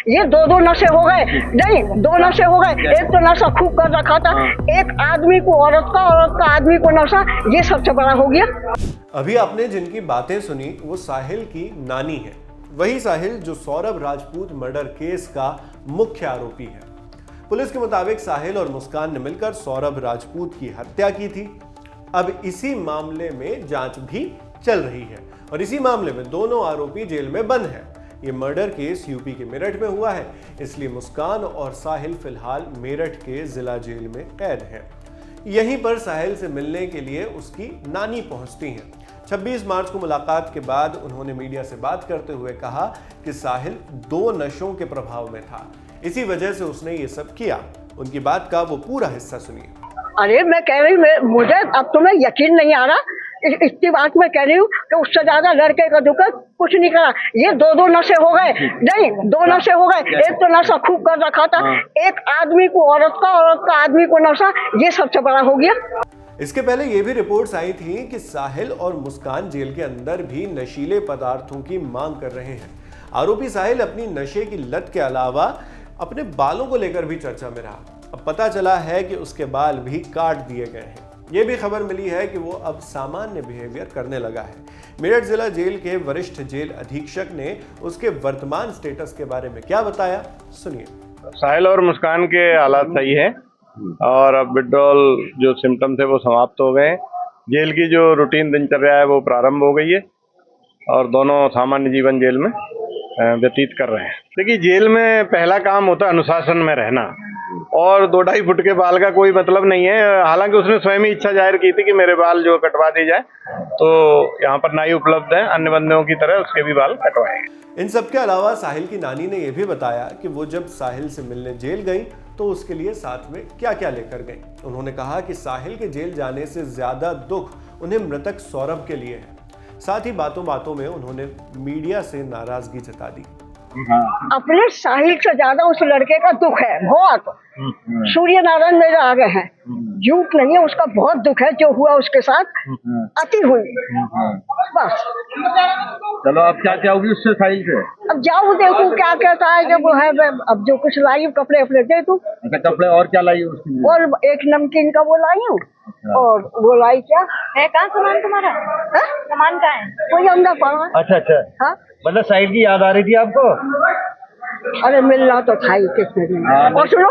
ये दो दो नशे हो गए, नहीं दो नशे हो गए। एक तो नशा खूब कर रखा था, एक आदमी को औरत का आदमी को नशा, ये सबसे बड़ा हो गया। अभी आपने जिनकी बातें सुनी वो साहिल की नानी है, वही साहिल जो सौरभ राजपूत मर्डर केस का मुख्य आरोपी है। पुलिस के मुताबिक साहिल और मुस्कान ने मिलकर सौरभ राजपूत की हत्या की थी। अब इसी मामले में जांच भी चल रही है और इसी मामले में दोनों आरोपी जेल में बंद हैं। ये मर्डर केस यूपी के मेरठ में हुआ है, इसलिए मुस्कान और साहिल फिलहाल मेरठ के जिला जेल में कैद हैं। यहीं पर साहिल से मिलने के लिए उसकी नानी पहुंचती हैं। 26 मार्च को मुलाकात के बाद उन्होंने मीडिया से बात करते हुए कहा कि साहिल दो नशों के प्रभाव में था, इसी वजह से उसने ये सब किया। उनकी बात का वो पूरा हिस्सा सुनिए। अरे मैं कह रही हूँ, मुझे अब तुम्हें यकीन नहीं आ रहा, इतनी बात मैं कह रही हूँ कि उससे ज्यादा लड़के का दुख कुछ नहीं करा। ये दो दो नशे हो गए, नहीं दो नशे हो गए। एक तो नशा खूब कर रखा था, एक आदमी को औरत का आदमी को नशा, ये सबसे बड़ा हो गया। इसके पहले ये भी रिपोर्ट्स आई थी कि साहिल और मुस्कान जेल के अंदर भी नशीले पदार्थों की मांग कर रहे हैं। आरोपी साहिल अपनी नशे की लत के अलावा अपने बालों को लेकर भी चर्चा में रहा। अब पता चला है कि उसके बाल भी काट दिए गए हैं। ये भी खबर मिली है कि वो अब सामान्य बिहेवियर करने लगा है। मेरठ जिला जेल के वरिष्ठ जेल अधीक्षक ने उसके वर्तमान स्टेटस के बारे में क्या बताया, सुनिए। साहिल और मुस्कान के हालात सही है और अब विड्रॉल जो सिम्टम थे वो समाप्त हो गए। जेल की जो रूटीन दिनचर्या है वो प्रारंभ हो गई है और दोनों सामान्य जीवन जेल में व्यतीत कर रहे हैं। देखिए, जेल में पहला काम होता है अनुशासन में रहना और 2-2.5 फुट के बाल का कोई मतलब नहीं है। हालांकि उसने स्वयं ही इच्छा जाहिर की थी कि मेरे बाल जो कटवा दी जाए, तो यहाँ पर नाई उपलब्ध है, अन्य बंदियों की तरह उसके भी बाल कटवाएंगे। इन सब के अलावा साहिल की नानी ने यह भी बताया कि वो जब साहिल से मिलने जेल गई तो उसके लिए साथ में क्या क्या लेकर गई। उन्होंने कहा कि साहिल के जेल जाने से ज्यादा दुख उन्हें मृतक सौरभ के लिए है। साथ ही बातों बातों में उन्होंने मीडिया से नाराजगी जता दी। अपने साहिल से ज्यादा उस लड़के का दुख है बहुत। सूर्य नारायण मेरे आ गए हैं, झूठ नहीं है, उसका बहुत दुख है जो हुआ उसके साथ, अति हुई बस। चलो, अब क्या क्या होगी उससे साहिल से? अब जाऊँ देखूं क्या कहता है, जब है अब जो कुछ लाई कपड़े अपने दे दूं। अच्छा, कपड़े और क्या लाई उसके लिए? और एक नमकीन का वो लाई हूँ। और वो लाई क्या है, कहाँ सामान तुम्हारा? सामान कहाँ है? कोई अंदर पड़ा है। अच्छा, हाँ, मतलब साहिल की याद आ रही थी आपको? अरे मिलना तो था ही किसने दिन। और सुनो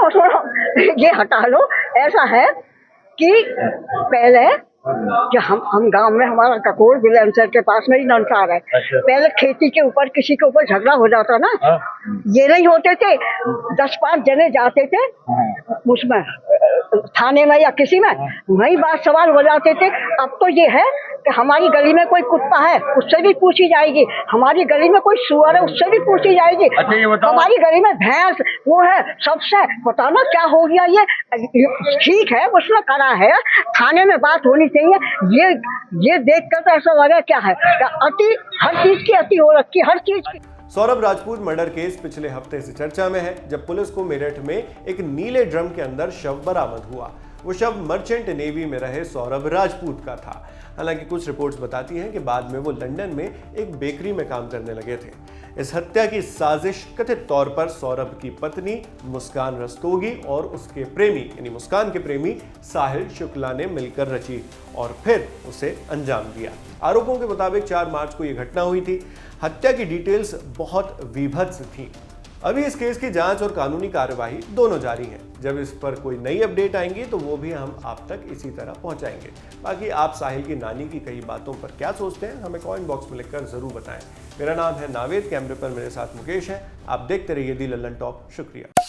ये हटा लो। ऐसा है कि पहले कि हम गांव में, हमारा ककोर बिलेंसर के पास में ही नंसार है। पहले खेती के ऊपर किसी के ऊपर झगड़ा हो जाता ना, ये नहीं होते थे, 10-5 जने जाते थे उसमें थाने में या किसी में, वही बात सवाल हो जाते थे। अब तो ये है कि हमारी गली में कोई कुत्ता है उससे भी पूछी जाएगी, हमारी गली में कोई सुअर है उससे भी पूछी जाएगी। अच्छा, ये बताओ, हमारी गली में भैंस वो है, सबसे बताना क्या हो गया। ये ठीक है, उसने करा है, थाने में बात होनी चाहिए। ये देख कर तो ऐसा लगा क्या है, अति, हर चीज की अति हो रखी, हर चीज की। सौरभ राजपूत मर्डर केस पिछले हफ्ते से चर्चा में है, जब पुलिस को मेरठ में एक नीले ड्रम के अंदर शव बरामद हुआ। वो शव मर्चेंट नेवी में रहे सौरभ राजपूत का था। हालांकि कुछ रिपोर्ट्स बताती हैं कि बाद में वो लंदन में एक बेकरी में काम करने लगे थे। इस हत्या की साजिश कथित तौर पर सौरभ की पत्नी मुस्कान रस्तोगी और उसके प्रेमी यानी मुस्कान के प्रेमी साहिल शुक्ला ने मिलकर रची और फिर उसे अंजाम दिया। आरोपों के मुताबिक 4 मार्च को यह घटना हुई थी। हत्या की डिटेल्स बहुत विभत्स थी। अभी इस केस की जांच और कानूनी कार्यवाही दोनों जारी है। जब इस पर कोई नई अपडेट आएंगी तो वो भी हम आप तक इसी तरह पहुंचाएंगे। बाकी आप साहिल की नानी की कई बातों पर क्या सोचते हैं, हमें कमेंट बॉक्स में लिखकर जरूर बताएं। मेरा नाम है नावेद, कैमरे पर मेरे साथ मुकेश है। आप देखते रहिए दी लल्लन टॉप। शुक्रिया।